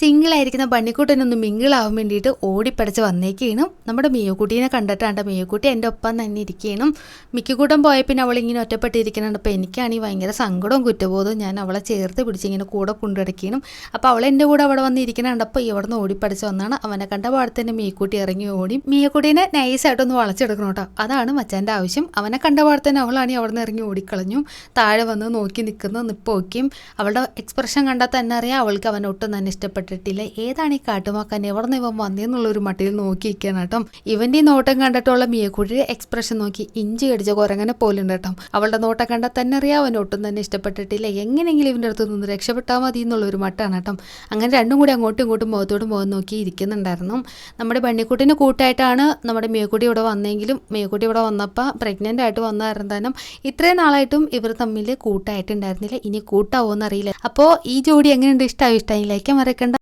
സിംഗിളായിരിക്കുന്ന ബണ്ണിക്കുട്ടനൊന്ന് മിങ്കിളാവാൻ വേണ്ടിയിട്ട് ഓടിപ്പടച്ച് വന്നേക്കാണ്. നമ്മുടെ മിയോക്കുട്ടീനെ കണ്ടിട്ടാണ്ട് മിയോക്കുട്ടി എൻ്റെ ഒപ്പം തന്നെ ഇരിക്കുകയാണ്. മിക്കക്കൂട്ടം പോയ പിന്നെ അവളിങ്ങനെ ഒറ്റപ്പെട്ടിരിക്കുന്നുണ്ട്. അപ്പോൾ എനിക്കാണെങ്കിൽ ഭയങ്കര സങ്കടവും കുറ്റബോധവും. ഞാൻ അവളെ ചേർത്ത് പിടിച്ചിങ്ങനെ കൂടെ കൊണ്ടുനടക്കുകയാണ്. അപ്പോൾ അവൾ എൻ്റെ കൂടെ അവിടെ വന്നിരിക്കുന്നുണ്ട്. അപ്പോൾ ഇവിടെ നിന്ന് ഓടിപ്പടച്ച് വന്നാണ്. അവനെ കണ്ട പാടെ തന്നെ മിയക്കുട്ടി ഇറങ്ങി ഓടി. മിയക്കുട്ടീനെ നൈസായിട്ടൊന്ന് വളച്ചെടുക്കണം കേട്ടോ. അതാണ് മച്ചാൻ്റെ ആവശ്യം. അവനെ കണ്ട പാടെ തന്നെ അവളാണെങ്കിൽ അവിടെ നിന്ന് ഇറങ്ങി ഓടിക്കളഞ്ഞു. താഴെ വന്ന് നോക്കി നിൽക്കുന്ന നിപ്പോക്കിയും അവളുടെ എക്സ്പ്രഷൻ കണ്ടാൽ തന്നെ അറിയാം അവൾക്ക് അവനൊട്ടും തന്നെ ഇഷ്ടപ്പെട്ടിട്ടില്ല. ഏതാണ് ഈ കാട്ടുമാക്കാൻ, എവിടെ നിന്ന് ഇവൻ വന്നേന്നുള്ളൊരു മട്ടിൽ നോക്കി നിൽക്കണം കേട്ടോ. ഇവൻ്റെ ഈ നോട്ടം കണ്ടിട്ടുള്ള മിയക്കുട്ടിയുടെ എക്സ്പ്രഷൻ നോക്കി ഇഞ്ചി കടിച്ച കുരങ്ങനെ പോലുണ്ട് കേട്ടോ. അവളുടെ നോട്ടം കണ്ടാൽ തന്നെ അറിയാം അവനൊട്ടും തന്നെ ഇഷ്ടപ്പെട്ടിട്ടില്ല. എങ്ങനെയെങ്കിലും ഇവൻ്റെ അടുത്ത് നിന്ന് രക്ഷപ്പെട്ടാൽ മതി എന്നുള്ളൊരു മട്ടാണ് കേട്ടോ. അങ്ങനെ രണ്ടും കൂടി അങ്ങോട്ടും ഇങ്ങോട്ടും മുഖത്തോടും മുഖം നോക്കി ഇരിക്കുന്നുണ്ടായിരുന്നു. നമ്മുടെ ബണ്ണിക്കുട്ടിന് കൂട്ടായിട്ടാണ് നമ്മുടെ മിയക്കുട്ടി ഇവിടെ വന്നെങ്കിലും മിയക്കുട്ടി ഇവിടെ വന്നപ്പോൾ പ്രഗ്നൻ്റ് ആയിട്ട് വന്നായിരുന്നു. തന്നെ ഇത്രയും നാളായിട്ടും ഇവർ തമ്മിൽ കൂട്ടായിട്ടുണ്ടായിരുന്നില്ല. ഇനി കൂട്ടാവോന്നറിയില്ല. അപ്പോൾ ഈ ജോഡി എങ്ങനെയുണ്ട്, ഇഷ്ടമായില്ലെങ്കിൽ മറക്കണ്ട.